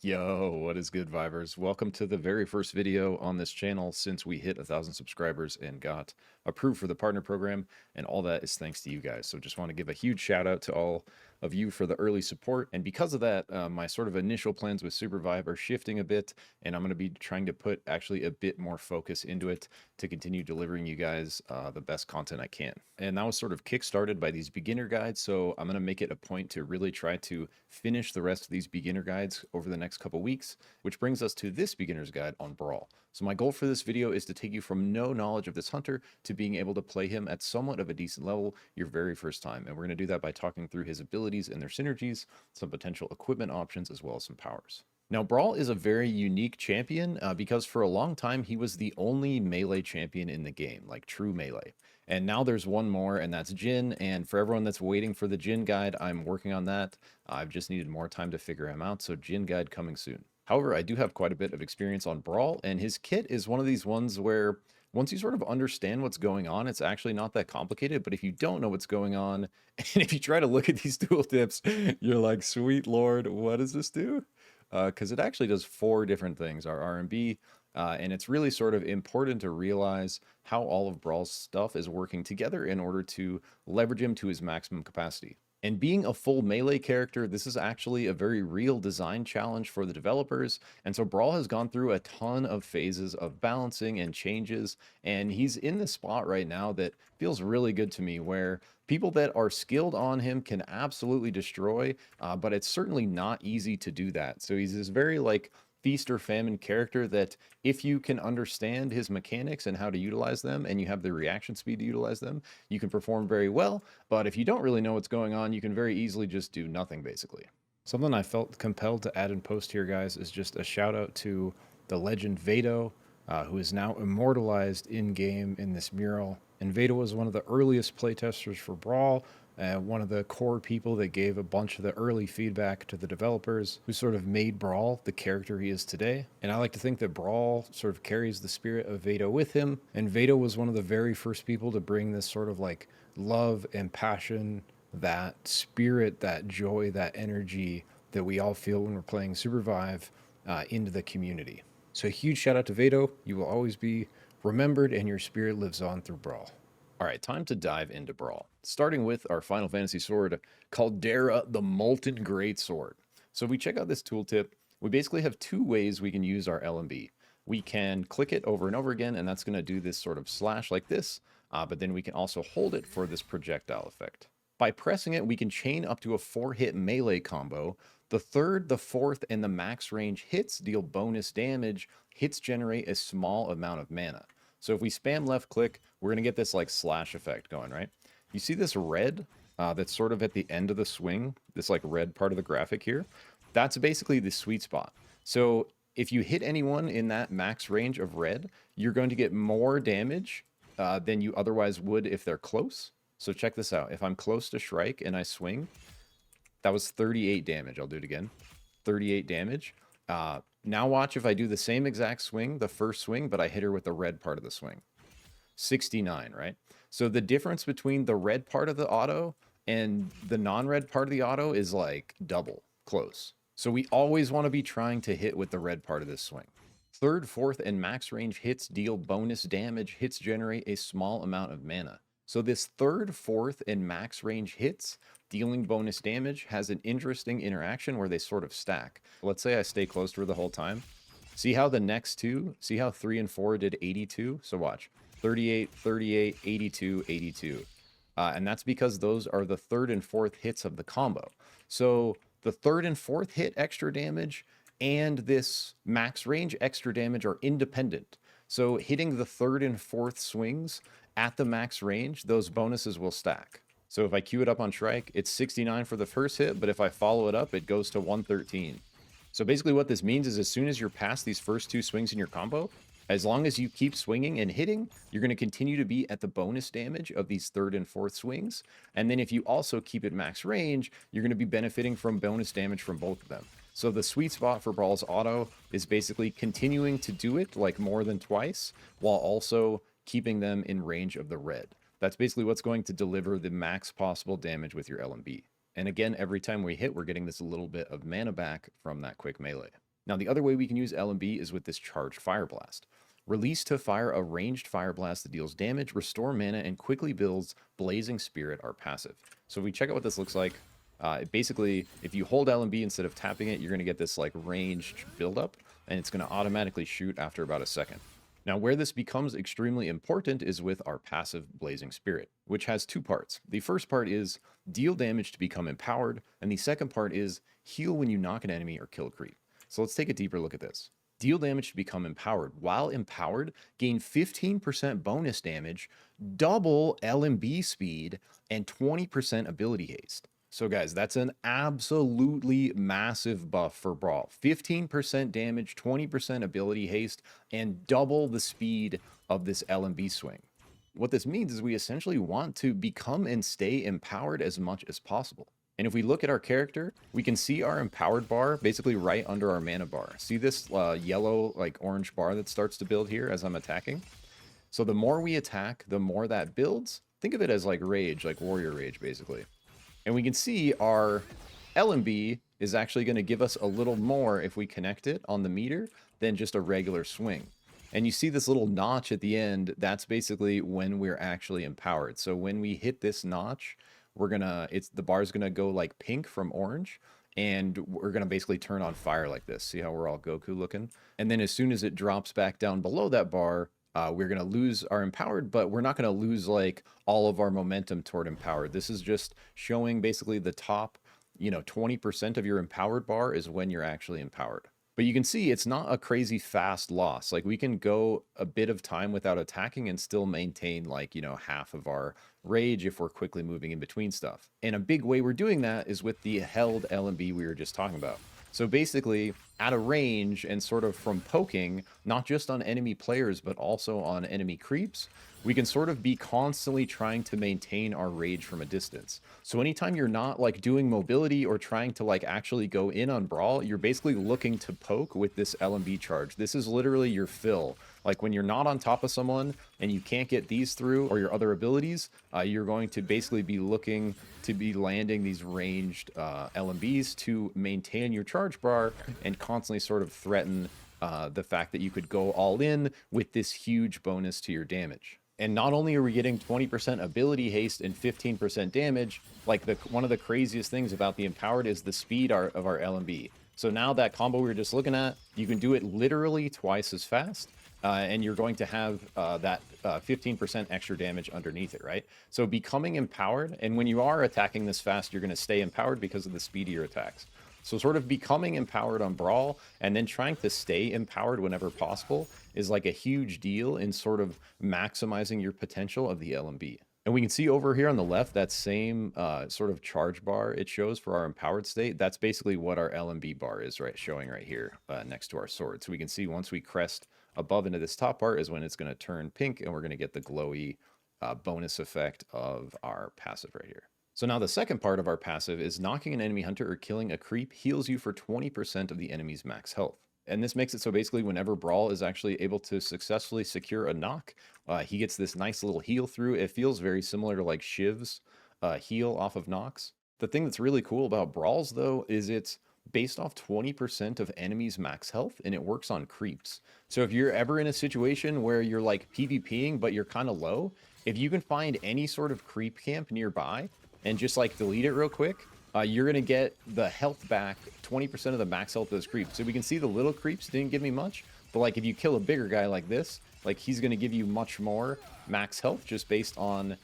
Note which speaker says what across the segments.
Speaker 1: Yo, what is good, Vibers? Welcome to the very first video on this channel since we hit 1,000 subscribers and got approved for the partner program, and all that is thanks to you guys. So just want to give a huge shout out to all of you for the early support, and because of that, my sort of initial plans with SUPERVIVE are shifting a bit, and I'm going to be trying to put actually a bit more focus into it to continue delivering you guys the best content I can. And that was sort of kickstarted by these beginner guides, so I'm going to make it a point to really try to finish the rest of these beginner guides over the next couple weeks, which brings us to this beginner's guide on Brawl. So my goal for this video is to take you from no knowledge of this hunter to being able to play him at somewhat of a decent level your very first time. And we're going to do that by talking through his abilities and their synergies, some potential equipment options, as well as some powers. Now, Brawl is a very unique champion because for a long time he was the only melee champion in the game, like true melee. And now there's one more, and that's Jhin. And for everyone that's waiting for the Jhin guide, I'm working on that. I've just needed more time to figure him out, so Jhin guide coming soon. However, I do have quite a bit of experience on Brawl, and his kit is one of these ones where once you sort of understand what's going on, it's actually not that complicated. But if you don't know what's going on, and if you try to look at these tooltips, you're like, sweet Lord, what does this do? Because it actually does 4 different things, our RMB, and it's really sort of important to realize how all of Brawl's stuff is working together in order to leverage him to his maximum capacity. And being a full melee character, this is actually a very real design challenge for the developers. And so Brawl has gone through a ton of phases of balancing and changes. And he's in this spot right now that feels really good to me, where people that are skilled on him can absolutely destroy, but it's certainly not easy to do that. So he's this very like feast or famine character that if you can understand his mechanics and how to utilize them, and you have the reaction speed to utilize them, you can perform very well. But if you don't really know what's going on, you can very easily just do nothing, basically. Something I felt compelled to add in post here, guys, is just a shout out to the legend VADO, who is now immortalized in-game in this mural. And VADO was one of the earliest playtesters for Brawl, one of the core people that gave a bunch of the early feedback to the developers, who sort of made Brawl the character he is today. And I like to think that Brawl sort of carries the spirit of VADO with him, and VADO was one of the very first people to bring this sort of like love and passion, that spirit, that joy, that energy that we all feel when we're playing SUPERVIVE into the community. So a huge shout out to VADO. You will always be remembered, and your spirit lives on through Brawl. All right, time to dive into Brawl, starting with our Final Fantasy sword, Caldera, the Molten Greatsword. So if we check out this tooltip, we basically have 2 ways we can use our LMB. We can click it over and over again, and that's going to do this sort of slash like this, but then we can also hold it for this projectile effect. By pressing it, we can chain up to a 4-hit melee combo. The 3rd, the 4th, and the max range hits deal bonus damage. Hits generate a small amount of mana. So if we spam left click, we're going to get this like slash effect going, right? You see this red that's sort of at the end of the swing, this like red part of the graphic here? That's basically the sweet spot. So if you hit anyone in that max range of red, you're going to get more damage than you otherwise would if they're close. So check this out. If I'm close to Shrike and I swing, that was 38 damage. I'll do it again. 38 damage. Now watch if I do the same exact swing, the first swing, but I hit her with the red part of the swing. 69, right? So the difference between the red part of the auto and the non-red part of the auto is like double, close. So we always want to be trying to hit with the red part of this swing. 3rd, 4th, and max range hits deal bonus damage. Hits generate a small amount of mana. So this 3rd, 4th, and max range hits dealing bonus damage has an interesting interaction where they sort of stack. Let's say I stay close to her the whole time. See how the next 2, see how 3 and 4 did 82? So watch, 38, 38, 82, 82. And that's because those are the 3rd and 4th hits of the combo. So the 3rd and 4th hit extra damage and this max range extra damage are independent. So hitting the 3rd and 4th swings at the max range, those bonuses will stack. So if I queue it up on Shrike, it's 69 for the first hit, but if I follow it up, it goes to 113. So basically what this means is as soon as you're past these first 2 swings in your combo, as long as you keep swinging and hitting, you're going to continue to be at the bonus damage of these 3rd and 4th swings. And then if you also keep it max range, you're going to be benefiting from bonus damage from both of them. So the sweet spot for Brawl's auto is basically continuing to do it like more than twice, while also keeping them in range of the red. That's basically what's going to deliver the max possible damage with your LMB. And again, every time we hit, we're getting this little bit of mana back from that quick melee. Now, the other way we can use LMB is with this charged Fireblast. Release to fire a ranged Fireblast that deals damage, restore mana, and quickly builds Blazing Spirit, our passive. So if we check out what this looks like, basically, if you hold LMB instead of tapping it, you're going to get this like ranged buildup, and it's going to automatically shoot after about a second. Now, where this becomes extremely important is with our passive Blazing Spirit, which has two parts. The first part is deal damage to become empowered, and the second part is heal when you knock an enemy or kill a creep. So let's take a deeper look at this. Deal damage to become empowered. While empowered, gain 15% bonus damage, double LMB speed, and 20% ability haste. So guys, that's an absolutely massive buff for Brawl. 15% damage, 20% ability haste, and double the speed of this LMB swing. What this means is we essentially want to become and stay empowered as much as possible. And if we look at our character, we can see our empowered bar basically right under our mana bar. See this yellow, like orange bar that starts to build here as I'm attacking? So the more we attack, the more that builds. Think of it as like rage, like warrior rage, basically. And we can see our LMB is actually going to give us a little more if we connect it on the meter than just a regular swing. And you see this little notch at the end, that's basically when we're actually empowered. So when we hit this notch, the bar's gonna go like pink from orange, and we're gonna basically turn on fire like this. See how we're all Goku looking? And then as soon as it drops back down below that bar, we're gonna lose our empowered, but we're not gonna lose like all of our momentum toward empowered. This is just showing basically the top, 20% of your empowered bar is when you're actually empowered. But you can see it's not a crazy fast loss. Like we can go a bit of time without attacking and still maintain like, half of our rage if we're quickly moving in between stuff. And a big way we're doing that is with the held LMB we were just talking about. So basically at a range and sort of from poking, not just on enemy players, but also on enemy creeps, we can sort of be constantly trying to maintain our rage from a distance. So anytime you're not like doing mobility or trying to like actually go in on Brawl, you're basically looking to poke with this LMB charge. This is literally your fill. Like when you're not on top of someone and you can't get these through or your other abilities, you're going to basically be looking to be landing these ranged LMBs to maintain your charge bar and constantly sort of threaten the fact that you could go all in with this huge bonus to your damage. And not only are we getting 20% ability haste and 15% damage, like one of the craziest things about the empowered is the speed of our LMB. So now that combo we were just looking at, you can do it literally twice as fast. And you're going to have that 15% extra damage underneath it, right? So becoming empowered, and when you are attacking this fast, you're going to stay empowered because of the speed of your attacks. So sort of becoming empowered on Brawl and then trying to stay empowered whenever possible is like a huge deal in sort of maximizing your potential of the LMB. And we can see over here on the left, that same sort of charge bar it shows for our empowered state. That's basically what our LMB bar is, right? Showing right here next to our sword. So we can see once we crest above into this top part is when it's going to turn pink and we're going to get the glowy bonus effect of our passive right here. So now the second part of our passive is knocking an enemy hunter or killing a creep heals you for 20% of the enemy's max health. And this makes it so basically whenever Brawl is actually able to successfully secure a knock, he gets this nice little heal through. It feels very similar to like Shiv's heal off of knocks. The thing that's really cool about Brawls though is it's based off 20% of enemies max health, and it works on creeps. So if you're ever in a situation where you're like PvPing but you're kind of low, if you can find any sort of creep camp nearby and just like delete it real quick, you're going to get the health back, 20% of the max health of those creeps. So we can see the little creeps didn't give me much, but like if you kill a bigger guy like this, like he's going to give you much more max health just based on,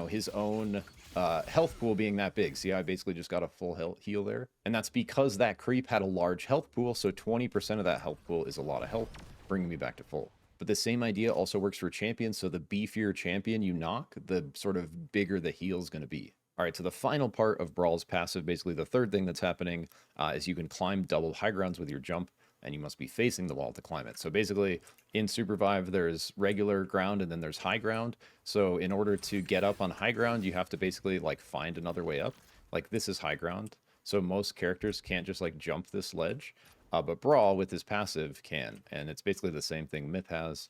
Speaker 1: his own health pool being that big. See, I basically just got a full heal there. And that's because that creep had a large health pool, so 20% of that health pool is a lot of health, bringing me back to full. But the same idea also works for champions, so the beefier champion you knock, the sort of bigger the heal is going to be. All right, so the final part of Brawl's passive, basically the third thing that's happening, is you can climb double high grounds with your jump, and you must be facing the wall to climb it. So basically, in SUPERVIVE, there's regular ground and then there's high ground. So in order to get up on high ground, you have to basically like find another way up. Like this is high ground, so most characters can't just like jump this ledge. But Brawl with his passive can, and it's basically the same thing Myth has.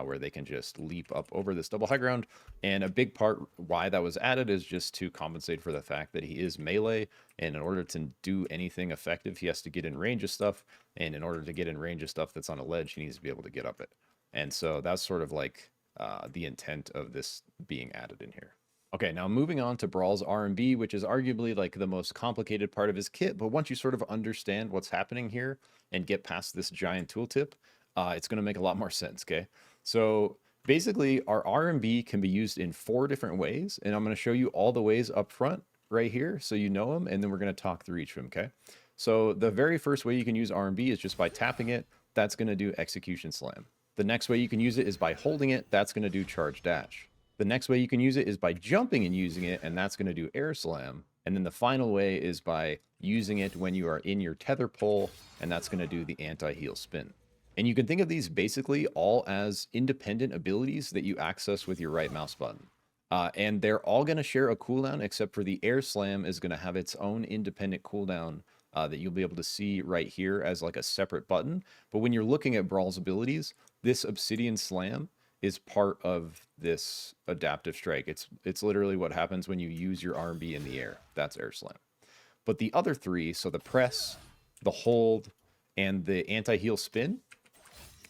Speaker 1: where they can just leap up over this double high ground. And a big part why that was added is just to compensate for the fact that he is melee, and in order to do anything effective, he has to get in range of stuff, and in order to get in range of stuff that's on a ledge, he needs to be able to get up it. And so that's sort of like the intent of this being added in here. Okay, now moving on to Brall's RMB, which is arguably like the most complicated part of his kit, but once you sort of understand what's happening here and get past this giant tooltip, it's going to make a lot more sense, okay? So basically, our RMB can be used in 4 different ways, and I'm going to show you all the ways up front right here so you know them, and then we're going to talk through each of them, okay? So the very first way you can use RMB is just by tapping it. That's going to do Execution Slam. The next way you can use it is by holding it. That's going to do Charge Dash. The next way you can use it is by jumping and using it, and that's going to do Air Slam. And then the final way is by using it when you are in your tether pull, and that's going to do the anti-heal spin. And you can think of these basically all as independent abilities that you access with your right mouse button. And they're all going to share a cooldown, except for the Air Slam is going to have its own independent cooldown that you'll be able to see right here as like a separate button. But when you're looking at Brall's abilities, this Obsidian Slam is part of this adaptive strike. It's literally what happens when you use your RMB in the air. That's Air Slam. But the other 3, so the press, the hold, and the anti-heal spin,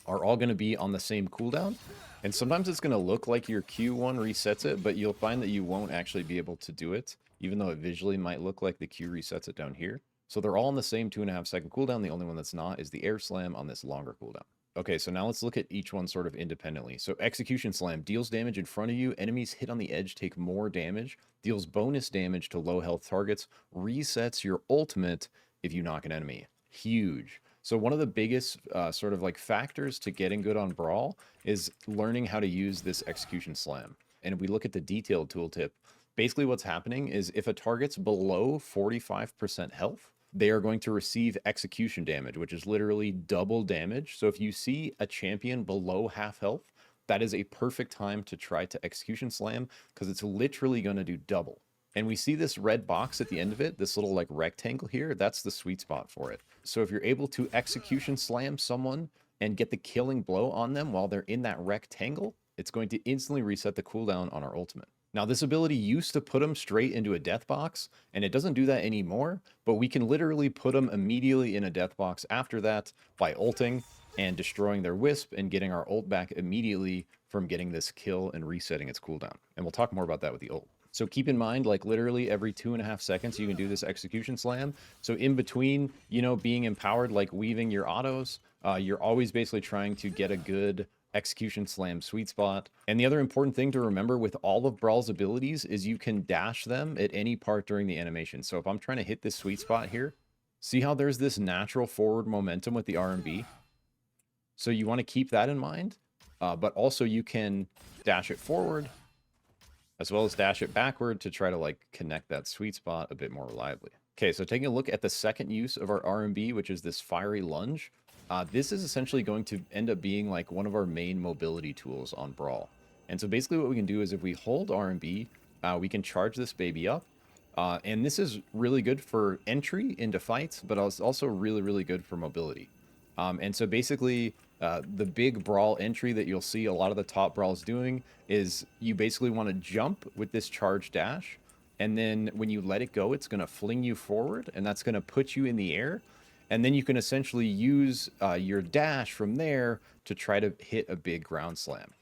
Speaker 1: are all going to be on the same cooldown. And sometimes it's going to look like your Q1 resets it, but you'll find that you won't actually be able to do it, even though it visually might look like the Q resets it down here. So they're all on the same 2.5 second cooldown. The only one that's not is the Air Slam on this longer cooldown. Okay, so now let's look at each one sort of independently. So Execution Slam deals damage in front of you. Enemies hit on the edge take more damage, deals bonus damage to low health targets, resets your ultimate if you knock an enemy. Huge. So one of the biggest sort of like factors to getting good on Brawl is learning how to use this Execution Slam. And if we look at the detailed tooltip, basically what's happening is if a target's below 45% health, they are going to receive execution damage, which is literally double damage. So if you see a champion below half health, that is a perfect time to try to Execution Slam, because it's literally going to do double. And we see this red box at the end of it, this little like rectangle here, that's the sweet spot for it. So if you're able to Execution Slam someone and get the killing blow on them while they're in that rectangle, it's going to instantly reset the cooldown on our ultimate. Now, this ability used to put them straight into a death box, and it doesn't do that anymore, but we can literally put them immediately in a death box after that by ulting and destroying their wisp and getting our ult back immediately from getting this kill and resetting its cooldown. And we'll talk more about that with the ult. So keep in mind, like literally every 2.5 seconds, you can do this Execution Slam. So in between, you know, being empowered, like weaving your autos, you're always basically trying to get a good Execution Slam sweet spot. And the other important thing to remember with all of Brall's abilities is you can dash them at any part during the animation. So if I'm trying to hit this sweet spot here, see how there's this natural forward momentum with the RMB? So you want to keep that in mind, but also you can dash it forward as well as dash it backward to try to like connect that sweet spot a bit more reliably. Okay, so taking a look at the second use of our RMB, which is this fiery lunge. This is essentially going to end up being like one of our main mobility tools on Brawl. And so basically what we can do is if we hold RMB, we can charge this baby up. And this is really good for entry into fights, but it's also really, really good for mobility. And so basically the big Brawl entry that you'll see a lot of the top Brawls doing is you basically want to jump with this charge dash. And then when you let it go, it's going to fling you forward, and that's going to put you in the air. And then you can essentially use your dash from there to try to hit a big ground slam.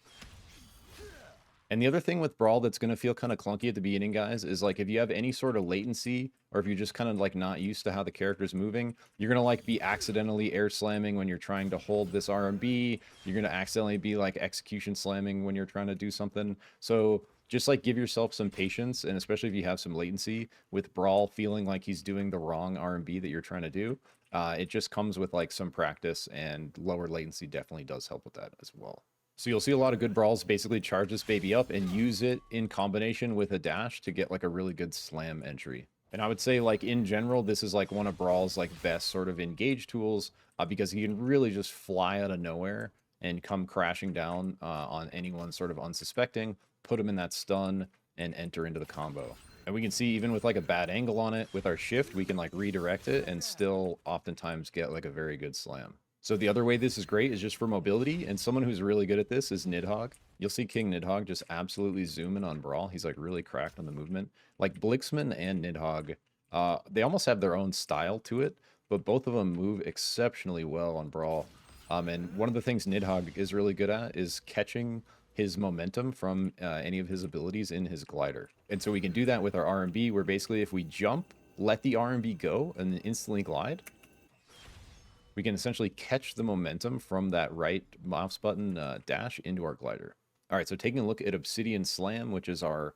Speaker 1: And the other thing with Brawl that's going to feel kind of clunky at the beginning, guys, is like if you have any sort of latency, or if you're just kind of like not used to how the character's moving, you're going to like be accidentally air slamming when you're trying to hold this RMB. You're going to accidentally be like execution slamming when you're trying to do something. So just like give yourself some patience, and especially if you have some latency with Brawl feeling like he's doing the wrong RMB that you're trying to do. It just comes with like some practice, and lower latency definitely does help with that as well. So you'll see a lot of good Brawls basically charge this baby up and use it in combination with a dash to get like a really good slam entry. And I would say like in general, this is like one of Brawl's like best sort of engage tools because he can really just fly out of nowhere and come crashing down on anyone sort of unsuspecting, put him in that stun and enter into the combo. And we can see even with like a bad angle on it with our shift, we can like redirect it and still oftentimes get like a very good slam. So the other way this is great is just for mobility, and someone who's really good at this is Nidhogg. You'll see King Nidhogg just absolutely zoom in on Brawl. He's like really cracked on the movement. Like Blixman and Nidhogg, they almost have their own style to it, but both of them move exceptionally well on Brawl. And one of the things Nidhogg is really good at is catching his momentum from any of his abilities in his glider. And so we can do that with our RMB, where basically if we jump, let the RMB go, and then instantly glide, we can essentially catch the momentum from that right mouse button dash into our glider. All right, so taking a look at Obsidian Slam, which is our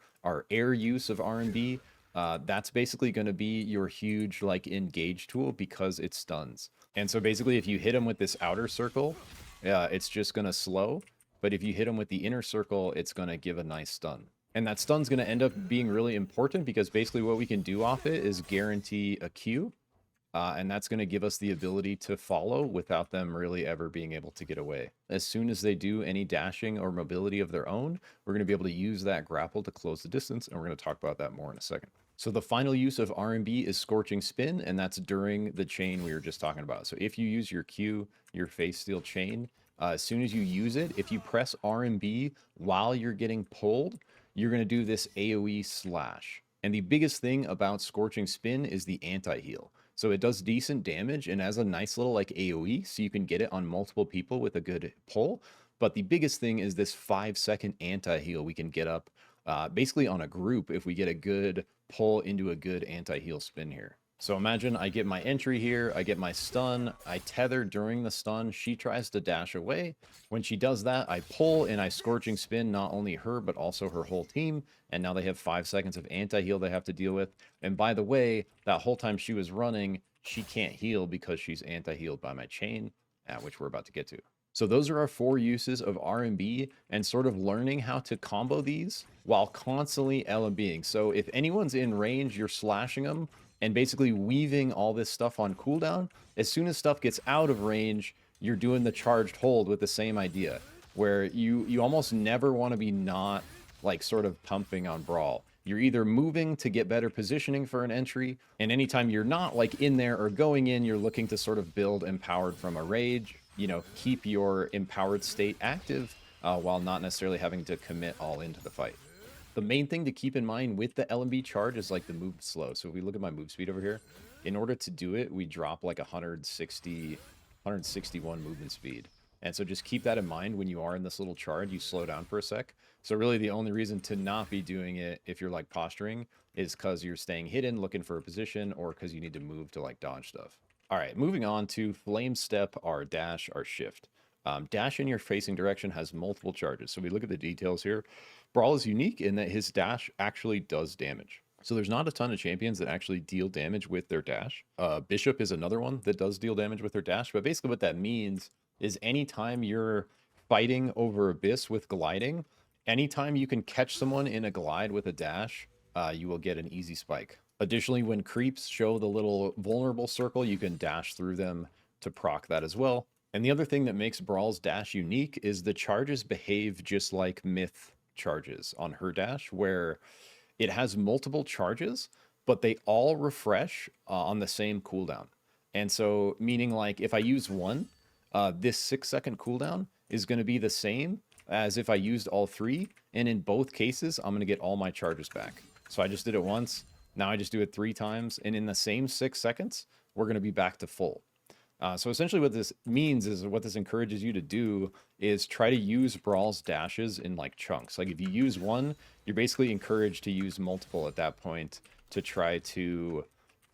Speaker 1: air use of R&B, that's basically going to be your huge like engage tool because it stuns. And so basically if you hit him with this outer circle, it's just going to slow. But if you hit him with the inner circle, it's going to give a nice stun. And that stun's going to end up being really important because basically what we can do off it is guarantee a Q. And that's going to give us the ability to follow without them really ever being able to get away. As soon as they do any dashing or mobility of their own, we're going to be able to use that grapple to close the distance, and we're going to talk about that more in a second. So the final use of RMB is Scorching Spin, and that's during the chain we were just talking about. So if you use your Q, your Feysteel Chain, as soon as you use it, if you press RMB while you're getting pulled, you're going to do this AoE slash. And the biggest thing about Scorching Spin is the anti-heal. So it does decent damage and has a nice little like AoE, so you can get it on multiple people with a good pull. But the biggest thing is this 5-second anti-heal we can get up basically on a group if we get a good pull into a good anti-heal spin here. So imagine I get my entry here, I get my stun, I tether during the stun, she tries to dash away. When she does that, I pull and I Scorching Spin not only her, but also her whole team. And now they have 5 seconds of anti-heal they have to deal with. And by the way, that whole time she was running, she can't heal because she's anti-healed by my chain, which we're about to get to. So those are our 4 uses of RMB and sort of learning how to combo these while constantly LMBing. So if anyone's in range, you're slashing them, and basically weaving all this stuff on cooldown. As soon as stuff gets out of range, you're doing the charged hold with the same idea, where you almost never want to be not like sort of pumping on Brawl. You're either moving to get better positioning for an entry, and anytime you're not like in there or going in, you're looking to sort of build empowered from a rage, you know, keep your empowered state active while not necessarily having to commit all into the fight. The main thing to keep in mind with the LMB charge is like the move slow. So if we look at my move speed over here, in order to do it, we drop like 161 movement speed. And so just keep that in mind when you are in this little charge, you slow down for a sec. So really the only reason to not be doing it if you're like posturing is because you're staying hidden, looking for a position, or because you need to move to like dodge stuff. All right, moving on to Flame Step, our dash, our shift. Dash in your facing direction has multiple charges. So we look at the details here. Brawl is unique in that his dash actually does damage. So there's not a ton of champions that actually deal damage with their dash. Bishop is another one that does deal damage with their dash. But basically what that means is anytime you're fighting over Abyss with gliding, anytime you can catch someone in a glide with a dash, you will get an easy spike. Additionally, when creeps show the little vulnerable circle, you can dash through them to proc that as well. And the other thing that makes Brawl's dash unique is the charges behave just like Myth charges on her dash, where it has multiple charges, but they all refresh on the same cooldown. And so meaning like if I use one, this 6-second cooldown is going to be the same as if I used all 3. And in both cases, I'm going to get all my charges back. So I just did it once. Now I just do it 3 times. And in the same 6 seconds, we're going to be back to full. So essentially what this means is what this encourages you to do is try to use Brawl's dashes in like chunks. Like if you use one, you're basically encouraged to use multiple at that point to try to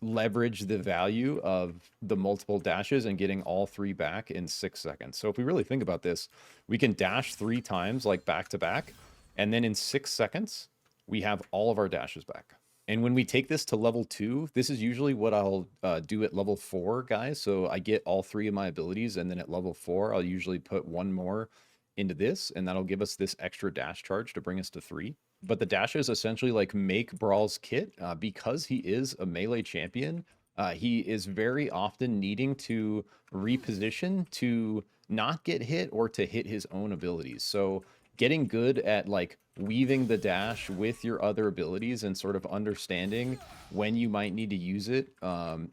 Speaker 1: leverage the value of the multiple dashes and getting all 3 back in 6 seconds. So if we really think about this, we can dash 3 times like back to back, and then in 6 seconds, we have all of our dashes back. And when we take this to level 2, this is usually what I'll do at level 4, guys. So I get all 3 of my abilities, and then at level 4, I'll usually put 1 more into this, and that'll give us this extra dash charge to bring us to 3. But the dashes essentially like make Brawl's kit because he is a melee champion. He is very often needing to reposition to not get hit or to hit his own abilities. So getting good at like weaving the dash with your other abilities and sort of understanding when you might need to use it,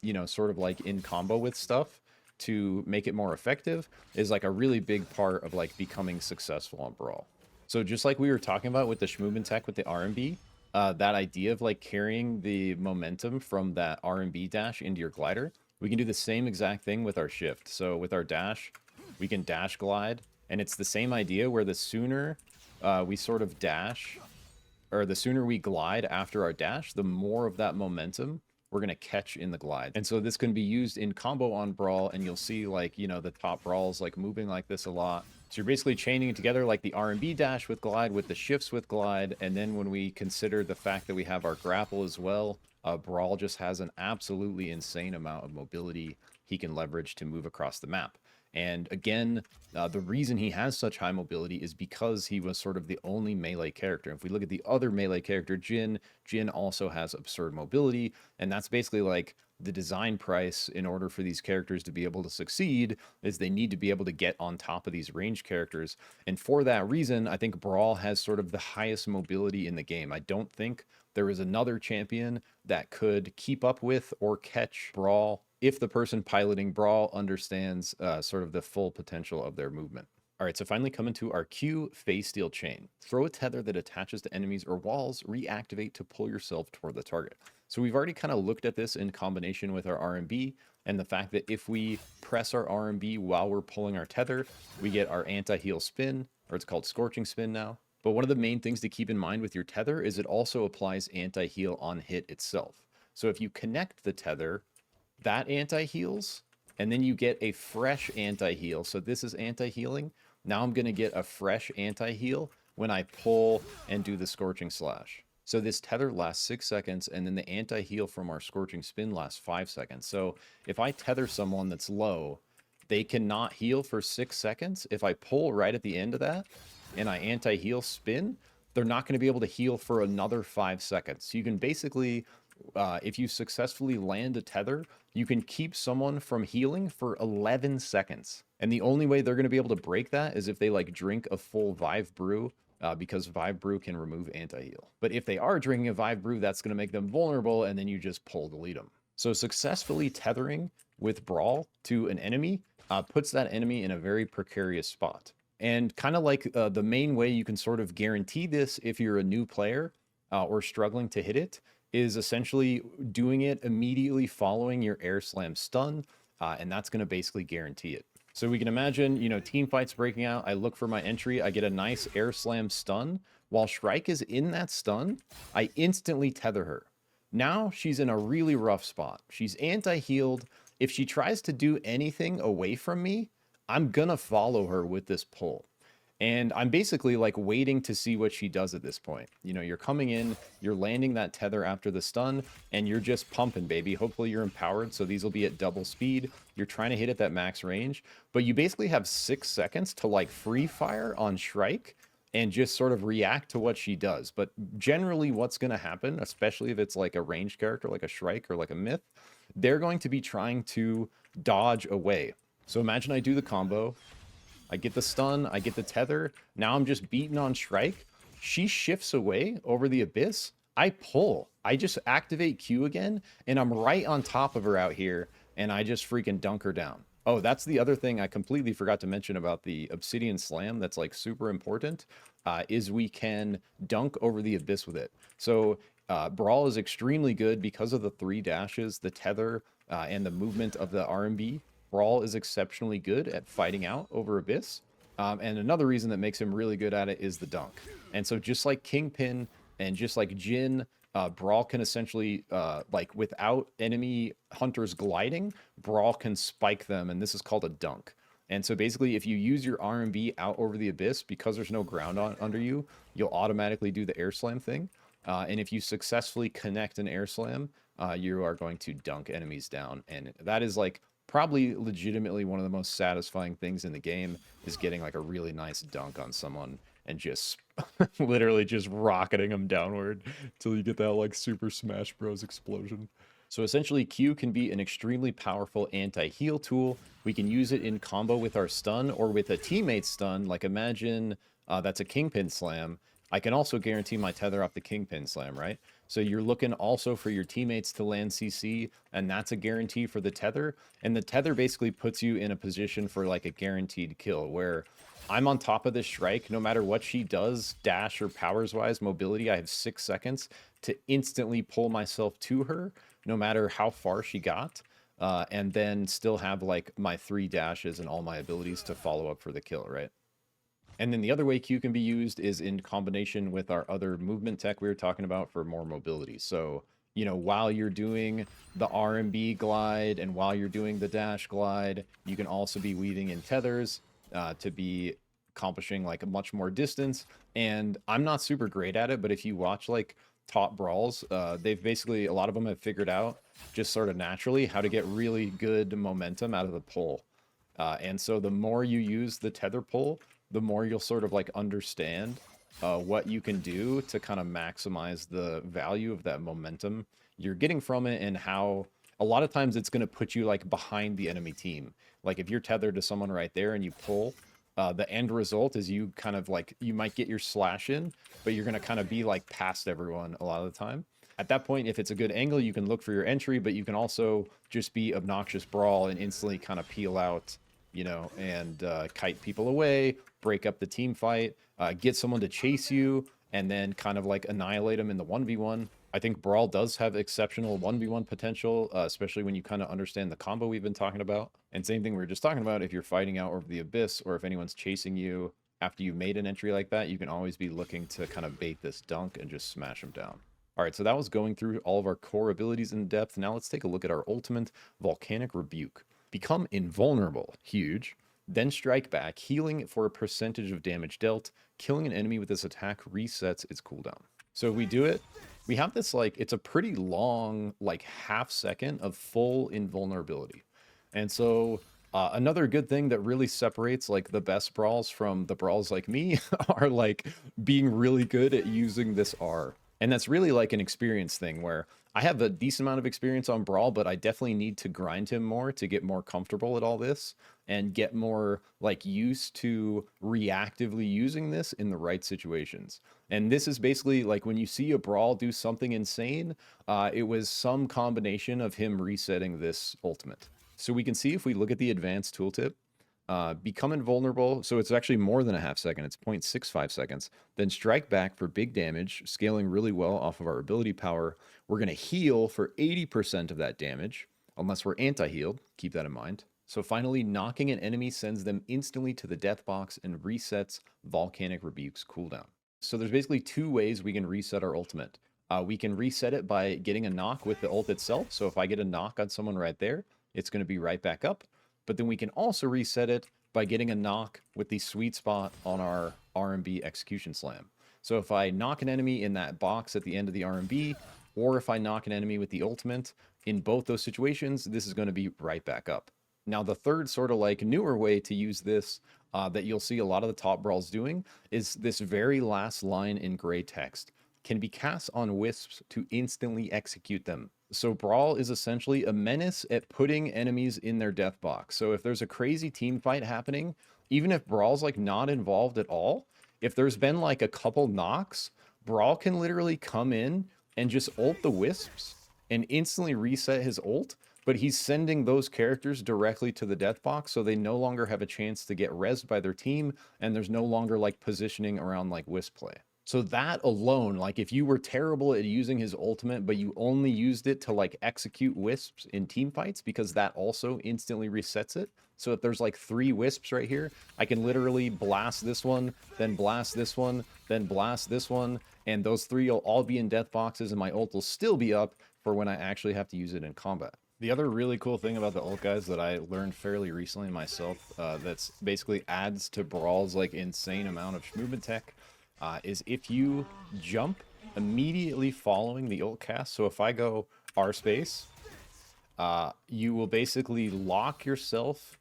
Speaker 1: you know, sort of like in combo with stuff to make it more effective is like a really big part of like becoming successful on Brawl. So just like we were talking about with the Schmovement Tech with the RMB, that idea of like carrying the momentum from that RMB dash into your glider, we can do the same exact thing with our shift. So with our dash, we can dash glide, and it's the same idea where the sooner we sort of dash, or the sooner we glide after our dash, the more of that momentum we're going to catch in the glide. And so this can be used in combo on Brawl, and you'll see like, you know, the top Brawls like moving like this a lot. So you're basically chaining it together like the RMB dash with glide, with the shifts with glide, and then when we consider the fact that we have our grapple as well, Brawl just has an absolutely insane amount of mobility he can leverage to move across the map. And again, the reason he has such high mobility is because he was sort of the only melee character. If we look at the other melee character, Jhin also has absurd mobility, and that's basically like the design price in order for these characters to be able to succeed is they need to be able to get on top of these ranged characters. And for that reason, I think Brawl has sort of the highest mobility in the game. I don't think there is another champion that could keep up with or catch Brawl if the person piloting Brawl understands sort of the full potential of their movement. All right, so finally coming to our Q, Feysteel Chain. Throw a tether that attaches to enemies or walls, reactivate to pull yourself toward the target. So we've already kind of looked at this in combination with our RMB, and the fact that if we press our RMB while we're pulling our tether, we get our anti-heal spin, or it's called Scorching spin now. But one of the main things to keep in mind with your tether is it also applies anti-heal on hit itself. So if you connect the tether, that anti-heals, and then you get a fresh anti-heal. So this is anti-healing. Now I'm going to get a fresh anti-heal when I pull and do the Scorching slash. So this tether lasts 6 seconds, and then the anti-heal from our Scorching spin lasts 5 seconds. So if I tether someone that's low, they cannot heal for 6 seconds. If I pull right at the end of that and I anti-heal spin, they're not going to be able to heal for another 5 seconds. So you can basically, if you successfully land a tether, you can keep someone from healing for 11 seconds. And the only way they're going to be able to break that is if they like drink a full Vive Brew, because Vive Brew can remove anti-heal. But if they are drinking a Vive Brew, that's going to make them vulnerable, and then you just pull delete them. So successfully tethering with Brawl to an enemy puts that enemy in a very precarious spot. And kind of like the main way you can sort of guarantee this if you're a new player or struggling to hit it is essentially doing it immediately following your air slam stun, and that's going to basically guarantee it. So we can imagine, you know, team fights breaking out. I look for my entry. I get a nice air slam stun. While Shrike is in that stun, I instantly tether her. Now she's in a really rough spot. She's anti-healed. If she tries to do anything away from me, I'm gonna follow her with this pull. And I'm basically like waiting to see what she does at this point. You know, you're coming in, you're landing that tether after the stun, and you're just pumping, baby. Hopefully you're empowered, so these will be at double speed. You're trying to hit at that max range, but you basically have 6 seconds to like free fire on Shrike and just sort of react to what she does. But generally what's going to happen, especially if it's like a ranged character like a Shrike or like a Myth, they're going to be trying to dodge away. So imagine I do the combo, I get the stun, I get the tether, now I'm just beating on Shrike, she shifts away over the abyss, I pull, I just activate Q again, and I'm right on top of her out here, and I just freaking dunk her down. Oh, that's the other thing I completely forgot to mention about the Obsidian Slam that's like super important, is we can dunk over the abyss with it. So Brawl is extremely good because of the 3 dashes, the tether, and the movement of the RMB. Brawl is exceptionally good at fighting out over abyss. And another reason that makes him really good at it is the dunk. And so just like Kingpin and just like Jhin, Brawl can essentially, like without enemy hunters gliding, Brawl can spike them, and this is called a dunk. And so basically, if you use your RMB out over the abyss, because there's no ground under you, you'll automatically do the air slam thing. And if you successfully connect an air slam, you are going to dunk enemies down. And that is like probably legitimately one of the most satisfying things in the game, is getting like a really nice dunk on someone and just literally just rocketing them downward until you get that like Super Smash Bros. Explosion. So essentially Q can be an extremely powerful anti-heal tool. We can use it in combo with our stun or with a teammate's stun. Like imagine that's a Kingpin slam. I can also guarantee my tether off the Kingpin slam, right? So you're looking also for your teammates to land CC, and that's a guarantee for the tether. And the tether basically puts you in a position for like a guaranteed kill, where I'm on top of this Shrike. No matter what she does, dash or powers wise, mobility, I have 6 seconds to instantly pull myself to her, no matter how far she got. And then still have like my 3 dashes and all my abilities to follow up for the kill, right? And then the other way Q can be used is in combination with our other movement tech we were talking about for more mobility. So, you know, while you're doing the RMB glide and while you're doing the dash glide, you can also be weaving in tethers to be accomplishing like a much more distance. And I'm not super great at it, but if you watch like top brawls, they've basically, a lot of them have figured out just sort of naturally how to get really good momentum out of the pull. And so the more you use the tether pull, the more you'll sort of like understand what you can do to kind of maximize the value of that momentum you're getting from it, and how a lot of times it's going to put you like behind the enemy team. Like if you're tethered to someone right there and you pull, the end result is you kind of like, you might get your slash in, but you're going to kind of be like past everyone a lot of the time. At that point, if it's a good angle, you can look for your entry, but you can also just be obnoxious brawl and instantly kind of peel out, you know, and kite people away, break up the team fight, get someone to chase you, and then kind of like annihilate them in the 1v1. I think Brawl does have exceptional 1v1 potential, especially when you kind of understand the combo we've been talking about. And same thing we were just talking about, if you're fighting out over the abyss, or if anyone's chasing you after you made an entry like that, you can always be looking to kind of bait this dunk and just smash them down. All right, so that was going through all of our core abilities in depth. Now let's take a look at our ultimate, Volcanic Rebuke. Become invulnerable, huge. Then strike back, healing for a percentage of damage dealt. Killing an enemy with this attack resets its cooldown. So if we do it, we have this like, it's a pretty long, like half second of full invulnerability. And so another good thing that really separates like the best brawls from the brawls like me are like being really good at using this R. And that's really like an experience thing, where I have a decent amount of experience on Brawl, but I definitely need to grind him more to get more comfortable at all this and get more like used to reactively using this in the right situations. And this is basically like when you see a Brawl do something insane, it was some combination of him resetting this ultimate. So we can see if we look at the advanced tooltip, become invulnerable, so it's actually more than a half second, it's 0.65 seconds. Then strike back for big damage, scaling really well off of our ability power. We're going to heal for 80% of that damage, unless we're anti-healed, keep that in mind. So finally, knocking an enemy sends them instantly to the death box and resets Volcanic Rebuke's cooldown. So there's basically 2 ways we can reset our ultimate. We can reset it by getting a knock with the ult itself, so if I get a knock on someone right there, it's going to be right back up. But then we can also reset it by getting a knock with the sweet spot on our RMB execution slam. So if I knock an enemy in that box at the end of the RMB, or if I knock an enemy with the ultimate, in both those situations, this is going to be right back up. Now, the third sort of like newer way to use this that you'll see a lot of the top brawls doing is this very last line in gray text. Can be cast on wisps to instantly execute them. So Brawl is essentially a menace at putting enemies in their death box. So if there's a crazy team fight happening, even if Brawl's like not involved at all, if there's been like a couple knocks, Brawl can literally come in and just ult the wisps and instantly reset his ult, but he's sending those characters directly to the death box, so they no longer have a chance to get rezzed by their team, and there's no longer like positioning around like wisp play. So that alone, like if you were terrible at using his ultimate, but you only used it to like execute wisps in team fights, because that also instantly resets it. So if there's like 3 wisps right here, I can literally blast this one, then blast this one, then blast this one, and those 3 will all be in death boxes, and my ult will still be up for when I actually have to use it in combat. The other really cool thing about the ult, guys, that I learned fairly recently myself, that's basically adds to Brawl's like insane amount of Schmovement Tech, is if you jump immediately following the ult cast. So if I go R space, you will basically lock yourself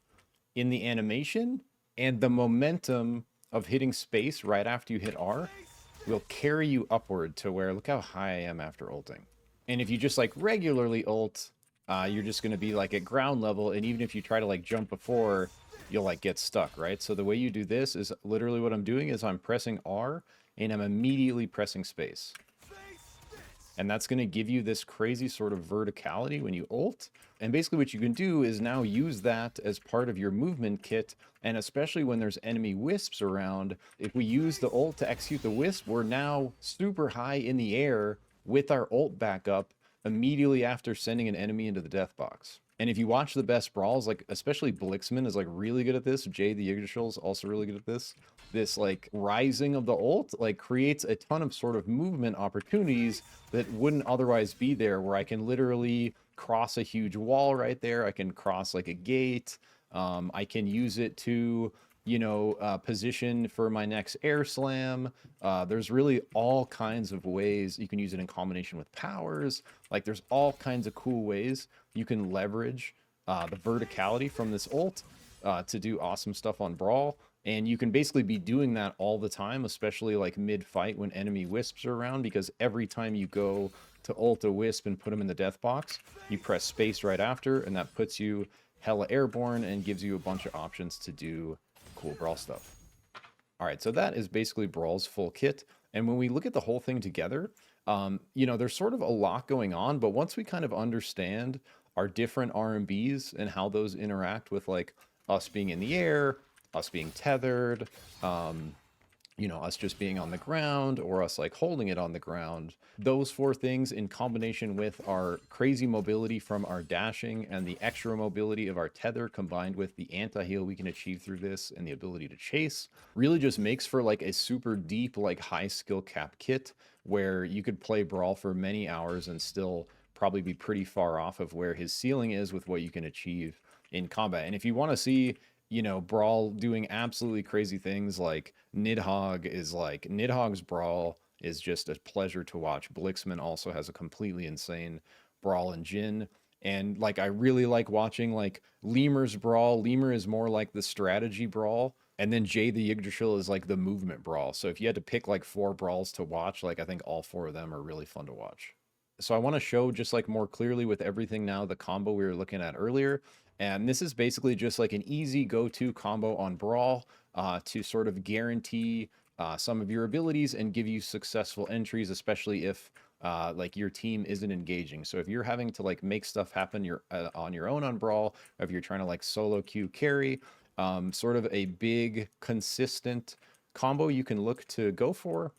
Speaker 1: in the animation, and the momentum of hitting space right after you hit R will carry you upward to where, look how high I am after ulting. And if you just like regularly ult, you're just going to be like at ground level, and even if you try to like jump before, you'll like get stuck, right? So the way you do this is literally what I'm doing is I'm pressing R and I'm immediately pressing space. And that's going to give you this crazy sort of verticality when you ult. And basically what you can do is now use that as part of your movement kit. And especially when there's enemy wisps around, if we use the ult to execute the wisp, we're now super high in the air with our ult back up immediately after sending an enemy into the death box. And if you watch the best brawls, like especially Blixman is like really good at this. Jay the Yggdrasil is also really good at this. This like rising of the ult like creates a ton of sort of movement opportunities that wouldn't otherwise be there, where I can literally cross a huge wall right there. I can cross like a gate. I can use it to, you know, position for my next air slam. There's really all kinds of ways you can use it in combination with powers. Like there's all kinds of cool ways you can leverage the verticality from this ult to do awesome stuff on Brawl. And you can basically be doing that all the time, especially like mid-fight when enemy wisps are around, because every time you go to ult a wisp and put them in the death box, you press space right after, and that puts you hella airborne and gives you a bunch of options to do cool Brawl stuff. All right, so that is basically Brawl's full kit. And when we look at the whole thing together, you know, there's sort of a lot going on, but once we kind of understand our different RMBs and how those interact with like us being in the air, us being tethered, you know, us just being on the ground, or us like holding it on the ground. Those four things in combination with our crazy mobility from our dashing and the extra mobility of our tether combined with the anti-heal we can achieve through this and the ability to chase really just makes for like a super deep, like high skill cap kit where you could play Brawl for many hours and still probably be pretty far off of where his ceiling is with what you can achieve in combat. And if you want to see, you know, Brawl doing absolutely crazy things, like Nidhogg's Brawl is just a pleasure to watch. Blixman also has a completely insane Brawl and Jhin. And like I really like watching like Lemur's Brawl. Lemur is more like the strategy Brawl. And then Jay the Yggdrasil is like the movement Brawl. So if you had to pick like 4 Brawls to watch, like I think all 4 of them are really fun to watch. So I want to show just like more clearly with everything now the combo we were looking at earlier. And this is basically just like an easy go-to combo on Brawl to sort of guarantee some of your abilities and give you successful entries, especially if like your team isn't engaging. So if you're having to like make stuff happen on your own on Brawl, or if you're trying to like solo queue carry, sort of a big consistent combo you can look to go for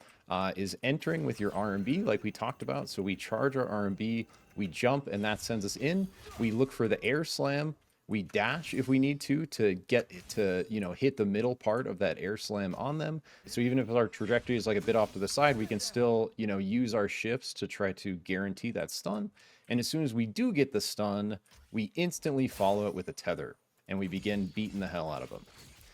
Speaker 1: is entering with your RMB like we talked about. So we charge our RMB, we jump, and that sends us in. We look for the air slam. We dash if we need to get to, you know, hit the middle part of that air slam on them. So even if our trajectory is like a bit off to the side, we can still, you know, use our shifts to try to guarantee that stun. And as soon as we do get the stun, we instantly follow it with a tether and we begin beating the hell out of them.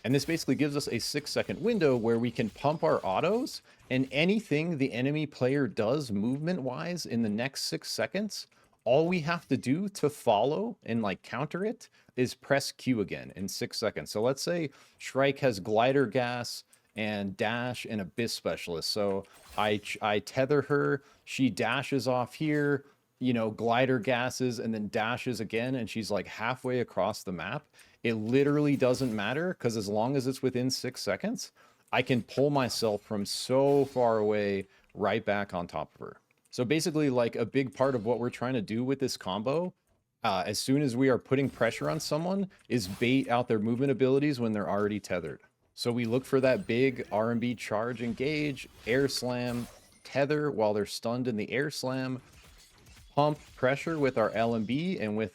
Speaker 1: And this basically gives us a 6-second window where we can pump our autos, and anything the enemy player does movement-wise in the next 6 seconds, all we have to do to follow and like counter it is press Q again in 6 seconds. So let's say Shrike has glider gas and dash and abyss specialist. So I tether her, she dashes off here, you know, glider gases and then dashes again, and she's like halfway across the map. It literally doesn't matter, because as long as it's within 6 seconds, I can pull myself from so far away right back on top of her. So basically, like a big part of what we're trying to do with this combo, as soon as we are putting pressure on someone, is bait out their movement abilities when they're already tethered. So we look for that big RMB charge engage, air slam, tether while they're stunned in the air slam, pump pressure with our LMB and with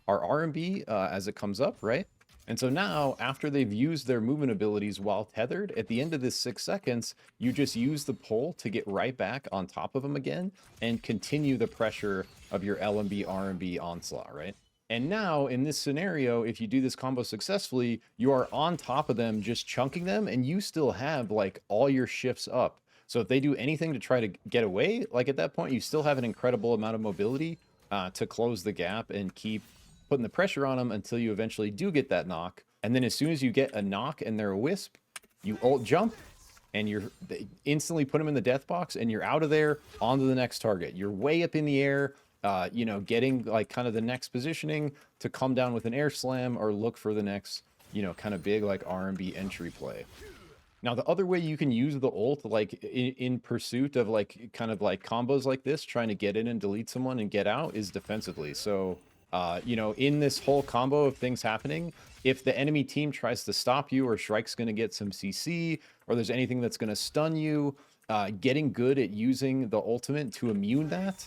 Speaker 1: our RMB as it comes up, right? And so now, after they've used their movement abilities while tethered, at the end of this 6 seconds, you just use the pull to get right back on top of them again and continue the pressure of your LMB RMB onslaught, right? And now, in this scenario, if you do this combo successfully, you are on top of them, just chunking them, and you still have like all your shifts up. So if they do anything to try to get away, like at that point, you still have an incredible amount of mobility to close the gap and keep putting the pressure on them until you eventually do get that knock. And then as soon as you get a knock and they're a wisp, you ult jump and you're instantly put them in the death box and you're out of there onto the next target. You're way up in the air, you know, getting like kind of the next positioning to come down with an air slam or look for the next, you know, kind of big like RMB entry play. Now, the other way you can use the ult, like in pursuit of like kind of like combos like this, trying to get in and delete someone and get out, is defensively. So, you know, in this whole combo of things happening, if the enemy team tries to stop you, or Shrike's going to get some CC, or there's anything that's going to stun you, getting good at using the ultimate to immune that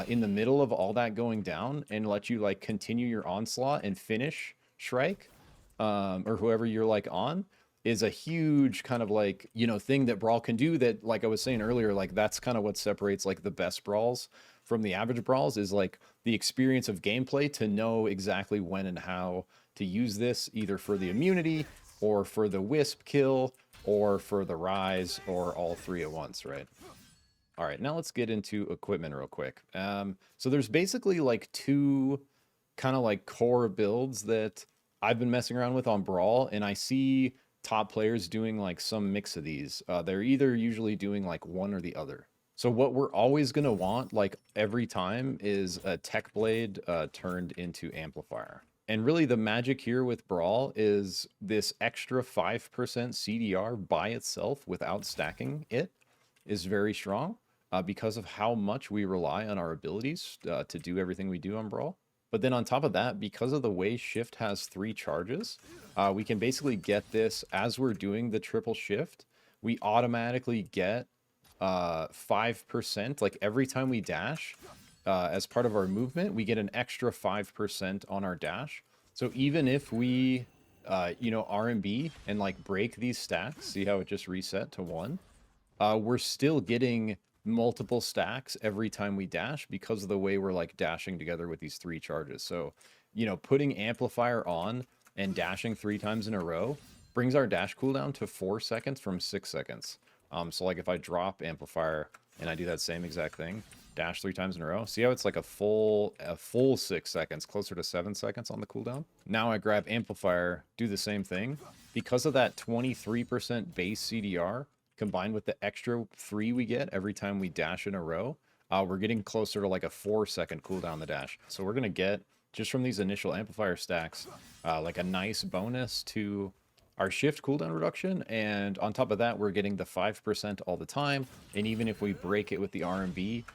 Speaker 1: in the middle of all that going down and let you like continue your onslaught and finish Shrike or whoever you're like on, is a huge kind of like, you know, thing that Brawl can do that, like I was saying earlier, like that's kind of what separates like the best Brawls from the average Brawls, is like the experience of gameplay to know exactly when and how to use this, either for the immunity or for the wisp kill or for the rise, or all three at once, right? All right, now let's get into equipment real quick. So there's basically like two kind of like core builds that I've been messing around with on Brawl, and I see top players doing like some mix of these. They're either usually doing like one or the other. So what we're always going to want like every time is a Tech Blade turned into Amplifier. And really the magic here with Brawl is this extra 5% CDR by itself without stacking it is very strong because of how much we rely on our abilities to do everything we do on Brawl. But then on top of that, because of the way Shift has 3 charges, we can basically get this as we're doing the triple shift. We automatically get 5%, like every time we dash, as part of our movement, we get an extra 5% on our dash. So even if we, you know, RMB and like break these stacks, see how it just reset to 1? We're still getting multiple stacks every time we dash because of the way we're like dashing together with these 3 charges. So, you know, putting Amplifier on and dashing 3 times in a row brings our dash cooldown to 4 seconds from 6 seconds. So like if I drop Amplifier and I do that same exact thing, dash 3 times in a row, see how it's like a full 6 seconds, closer to 7 seconds on the cooldown? Now I grab Amplifier, do the same thing. Because of that 23% base CDR, combined with the extra 3 we get every time we dash in a row, we're getting closer to like a 4-second cooldown the dash. So we're going to get, just from these initial Amplifier stacks, like a nice bonus to our shift cooldown reduction, and on top of that, we're getting the 5% all the time, and even if we break it with the RMB,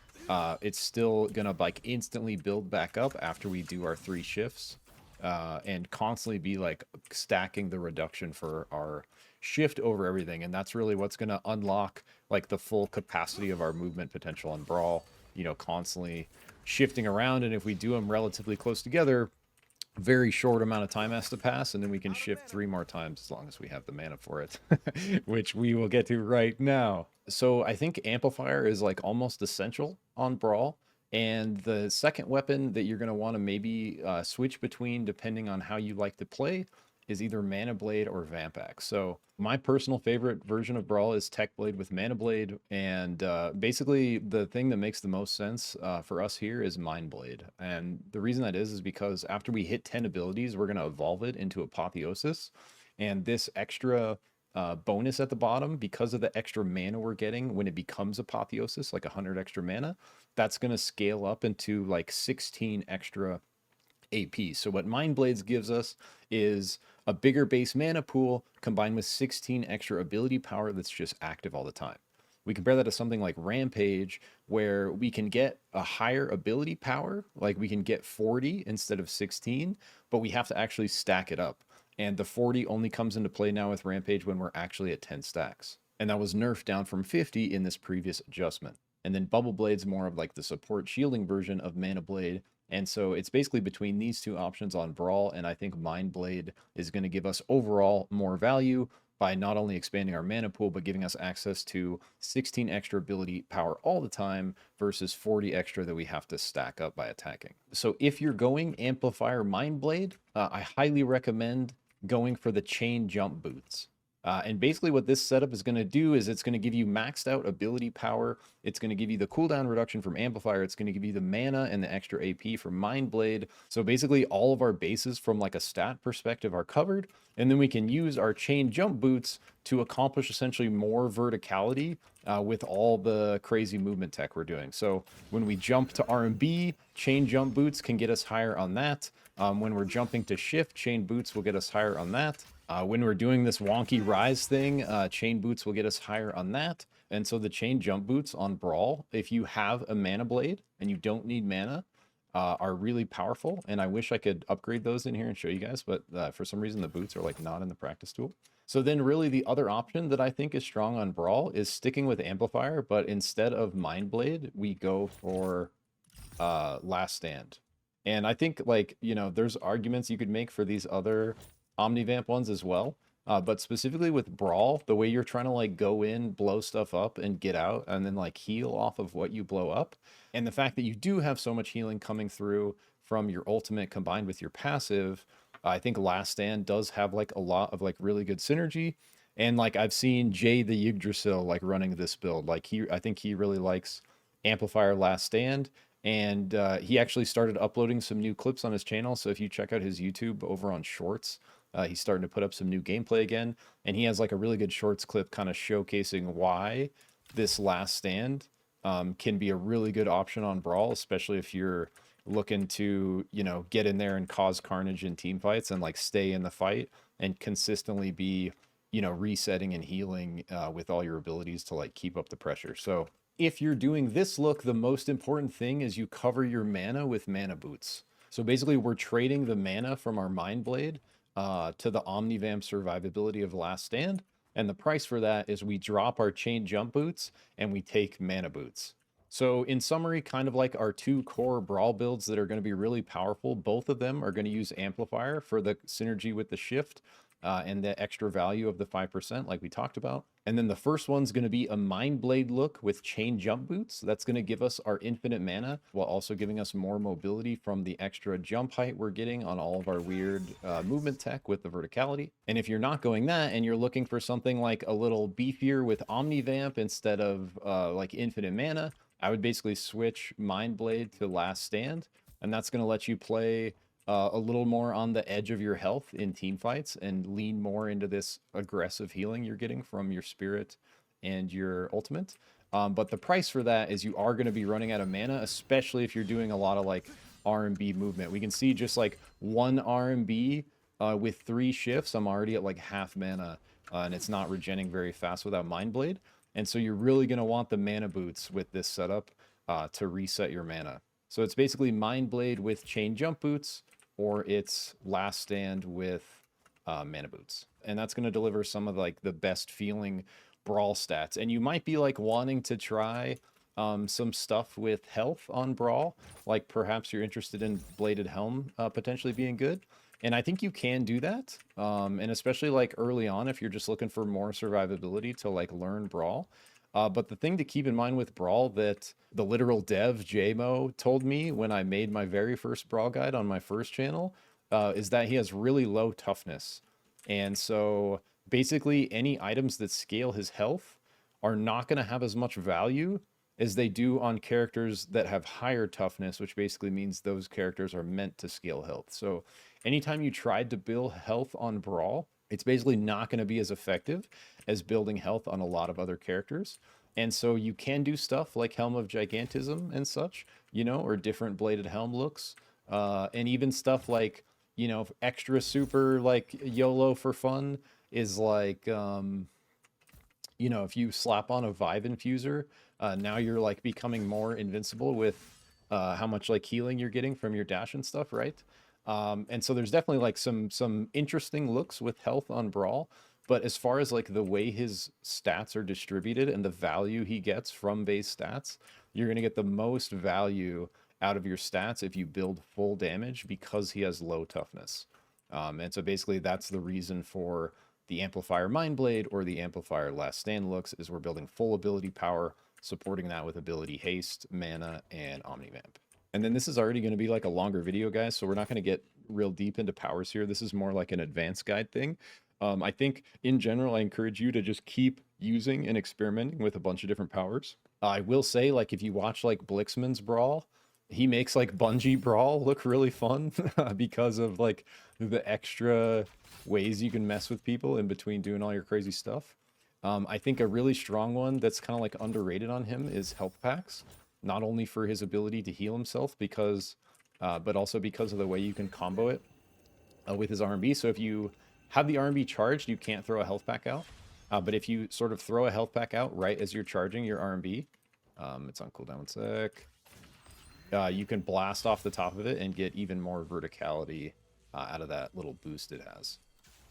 Speaker 1: it's still gonna like instantly build back up after we do our 3 shifts, and constantly be like stacking the reduction for our shift over everything, and that's really what's gonna unlock like the full capacity of our movement potential on Brawl, you know, constantly shifting around, and if we do them relatively close together, very short amount of time has to pass, and then we can shift 3 more times as long as we have the mana for it, which we will get to right now. So I think Amplifier is like almost essential on Brawl, and the second weapon that you're going to want to maybe switch between depending on how you like to play is either Mana Blade or Vamp Axe. So my personal favorite version of Brawl is Tech Blade with Mana Blade, and basically the thing that makes the most sense for us here is Mind Blade. And the reason that is because after we hit 10 abilities, we're going to evolve it into Apotheosis, and this extra bonus at the bottom, because of the extra mana we're getting when it becomes Apotheosis, like 100 extra mana, that's going to scale up into like 16 extra AP. So what Mind Blades gives us is a bigger base mana pool combined with 16 extra ability power that's just active all the time. We compare that to something like Rampage, where we can get a higher ability power, like we can get 40 instead of 16, but we have to actually stack it up. And the 40 only comes into play now with Rampage when we're actually at 10 stacks. And that was nerfed down from 50 in this previous adjustment. And then Bubble Blade's more of like the support shielding version of Mana Blade. And so it's basically between these 2 options on Brawl, and I think Mind Blade is going to give us overall more value by not only expanding our mana pool, but giving us access to 16 extra ability power all the time versus 40 extra that we have to stack up by attacking. So if you're going Amplifier Mind Blade, I highly recommend going for the chain jump boots. And basically what this setup is going to do is it's going to give you maxed out ability power. It's going to give you the cooldown reduction from Amplifier. It's going to give you the mana and the extra AP from Mind Blade. So basically all of our bases from like a stat perspective are covered. And then we can use our chain jump boots to accomplish essentially more verticality with all the crazy movement tech we're doing. So when we jump to RMB, chain jump boots can get us higher on that. When we're jumping to shift, chain boots will get us higher on that. When we're doing this wonky rise thing, chain boots will get us higher on that. And so the chain jump boots on Brawl, if you have a mana blade and you don't need mana, are really powerful. And I wish I could upgrade those in here and show you guys, but for some reason the boots are like not in the practice tool. So then really the other option that I think is strong on Brawl is sticking with Amplifier, but instead of Mind Blade, we go for Last Stand. And I think, like, you know, there's arguments you could make for these other Omnivamp ones as well. But specifically with Brawl, the way you're trying to like go in, blow stuff up and get out and then like heal off of what you blow up. And the fact that you do have so much healing coming through from your ultimate combined with your passive, I think Last Stand does have like a lot of like really good synergy. And like I've seen Jay the Yggdrasil like running this build. Like I think he really likes Amplifier Last Stand. And he actually started uploading some new clips on his channel. So if you check out his YouTube over on Shorts, he's starting to put up some new gameplay again. And he has like a really good Shorts clip kind of showcasing why this Last Stand can be a really good option on Brawl, especially if you're looking to, you know, get in there and cause carnage in team fights and like stay in the fight and consistently be, you know, resetting and healing with all your abilities to like keep up the pressure. So if you're doing this look, the most important thing is you cover your mana with mana boots. So basically we're trading the mana from our Mind Blade to the Omnivamp survivability of Last Stand. And the price for that is we drop our chain jump boots and we take mana boots. So in summary, kind of like our two core Brawl builds that are going to be really powerful, both of them are going to use Amplifier for the synergy with the shift and the extra value of the 5% like we talked about. And then the first one's going to be a Mind Blade look with chain jump boots. That's going to give us our infinite mana while also giving us more mobility from the extra jump height we're getting on all of our weird movement tech with the verticality. And if you're not going that and you're looking for something like a little beefier with Omnivamp instead of like infinite mana, I would basically switch Mind Blade to Last Stand. And that's going to let you play a little more on the edge of your health in team fights and lean more into this aggressive healing you're getting from your spirit and your ultimate. But the price for that is you are going to be running out of mana, especially if you're doing a lot of like RMB movement. We can see just like one RMB with 3 shifts, I'm already at like half mana and it's not regenning very fast without Mind Blade. And so you're really going to want the mana boots with this setup to reset your mana. So it's basically Mind Blade with chain jump boots, or it's Last Stand with mana boots. And that's going to deliver some of like the best feeling Brawl stats. And you might be like wanting to try some stuff with health on Brawl, like perhaps you're interested in Bladed Helm potentially being good. And I think you can do that. And especially like early on, if you're just looking for more survivability to like learn Brawl. But the thing to keep in mind with Brawl that the literal dev JMO told me when I made my very first Brawl guide on my first channel is that he has really low toughness. And so basically any items that scale his health are not going to have as much value as they do on characters that have higher toughness, which basically means those characters are meant to scale health. So anytime you tried to build health on Brawl, it's basically not going to be as effective as building health on a lot of other characters. And so you can do stuff like Helm of Gigantism and such, you know, or different Bladed Helm looks. And even stuff like, you know, extra super like YOLO for fun is like, you know, if you slap on a Vive Infuser, now you're like becoming more invincible with how much like healing you're getting from your dash and stuff, right? And so there's definitely like some interesting looks with health on Brawl, but as far as like the way his stats are distributed and the value he gets from base stats, you're going to get the most value out of your stats if you build full damage because he has low toughness. And so basically that's the reason for the Amplifier Mind Blade or the Amplifier Last Stand looks is we're building full ability power, supporting that with ability haste, mana, and Omnivamp. And then this is already going to be like a longer video, guys, so we're not going to get real deep into powers here. This is more like an advanced guide thing. I think in general, I encourage you to just keep using and experimenting with a bunch of different powers. I will say, like, if you watch like Blixman's Brawl, he makes like Bungee Brawl look really fun because of like the extra ways you can mess with people in between doing all your crazy stuff. I think a really strong one that's kind of like underrated on him is health packs. Not only for his ability to heal himself, because, but also because of the way you can combo it with his RMB. So if you have the RMB charged, you can't throw a health pack out. But if you sort of throw a health pack out right as you're charging your RMB, it's on cooldown, 1 sec. You can blast off the top of it and get even more verticality out of that little boost it has.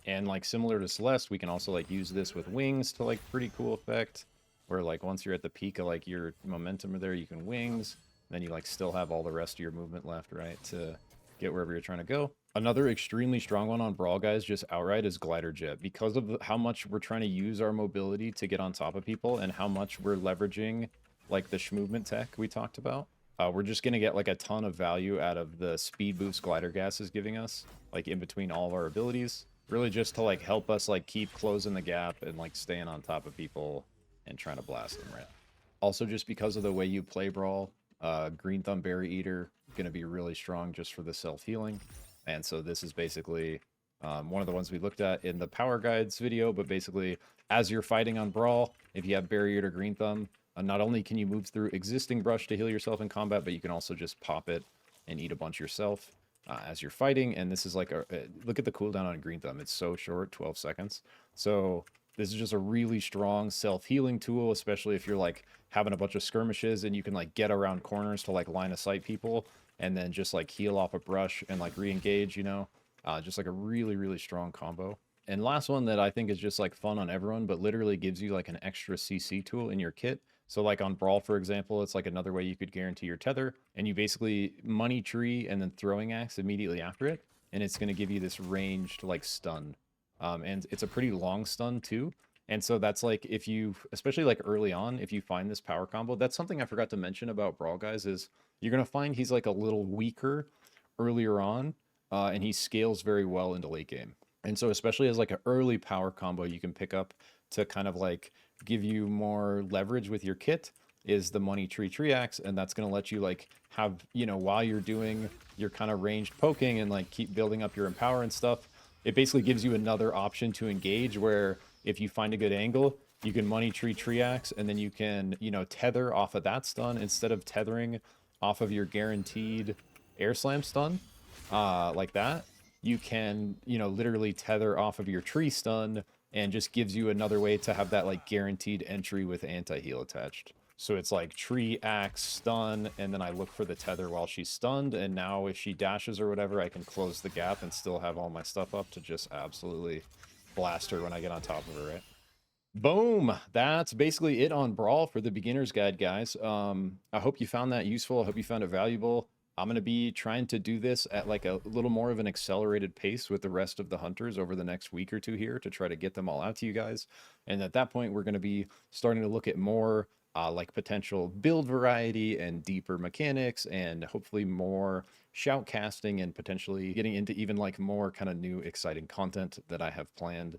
Speaker 1: And like similar to Celeste, we can also like use this with wings to like pretty cool effect, where like once you're at the peak of like your momentum there, you can wings, then you like still have all the rest of your movement left, right, to get wherever you're trying to go. Another extremely strong one on Brawl, guys, just outright, is Glider Jet. Because of how much we're trying to use our mobility to get on top of people and how much we're leveraging like the Schmovement Tech we talked about, we're just going to get like a ton of value out of the speed boost Glider Gas is giving us, like in between all of our abilities. Really just to like help us like keep closing the gap and like staying on top of people and trying to blast them, right? Also, just because of the way you play Brawl, Green Thumb Berry Eater going to be really strong just for the self-healing. And so this is basically one of the ones we looked at in the Power Guides video, but basically as you're fighting on Brawl, if you have Berry Eater Green Thumb, not only can you move through existing brush to heal yourself in combat, but you can also just pop it and eat a bunch yourself as you're fighting. And this is like, look at the cooldown on Green Thumb. It's so short, 12 seconds. So this is just a really strong self-healing tool, especially if you're like having a bunch of skirmishes and you can like get around corners to like line of sight people and then just like heal off a brush and like re-engage, you know, just like a really, really strong combo. And last one that I think is just like fun on everyone, but literally gives you like an extra CC tool in your kit. So like on Brawl, for example, it's like another way you could guarantee your tether, and you basically money tree and then throwing axe immediately after it. And it's going to give you this ranged like stun. And it's a pretty long stun too. And so that's like, if you, especially like early on, if you find this power combo, that's something I forgot to mention about Brawl, guys, is you're going to find he's like a little weaker earlier on, and he scales very well into late game. And so especially as like an early power combo you can pick up to kind of like give you more leverage with your kit is the money tree axe, and that's going to let you like have, you know, while you're doing your kind of ranged poking and like keep building up your empower and stuff, it basically gives you another option to engage, where if you find a good angle, you can money tree axe, and then you can, you know, tether off of that stun instead of tethering off of your guaranteed air slam stun, like that. You can, you know, literally tether off of your tree stun, and just gives you another way to have that like guaranteed entry with anti-heal attached. So it's like tree, axe, stun, and then I look for the tether while she's stunned, and now if she dashes or whatever, I can close the gap and still have all my stuff up to just absolutely blast her when I get on top of her, right? Boom! That's basically it on Brawl for the beginner's guide, guys. I hope you found that useful. I hope you found it valuable. I'm going to be trying to do this at like a little more of an accelerated pace with the rest of the hunters over the next week or two here to try to get them all out to you guys. And at that point, we're going to be starting to look at more like potential build variety and deeper mechanics, and hopefully more shout casting, and potentially getting into even like more kind of new exciting content that I have planned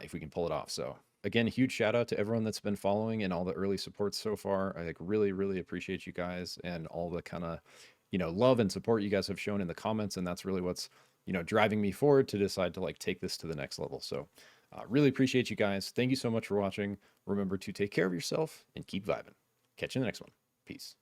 Speaker 1: if we can pull it off. So again, huge shout out to everyone that's been following and all the early supports so far. I like really appreciate you guys and all the kind of, you know, love and support you guys have shown in the comments. And that's really what's, you know, driving me forward to decide to like take this to the next level. So really appreciate you guys. Thank you so much for watching. Remember to take care of yourself and keep vibing. Catch you in the next one. Peace.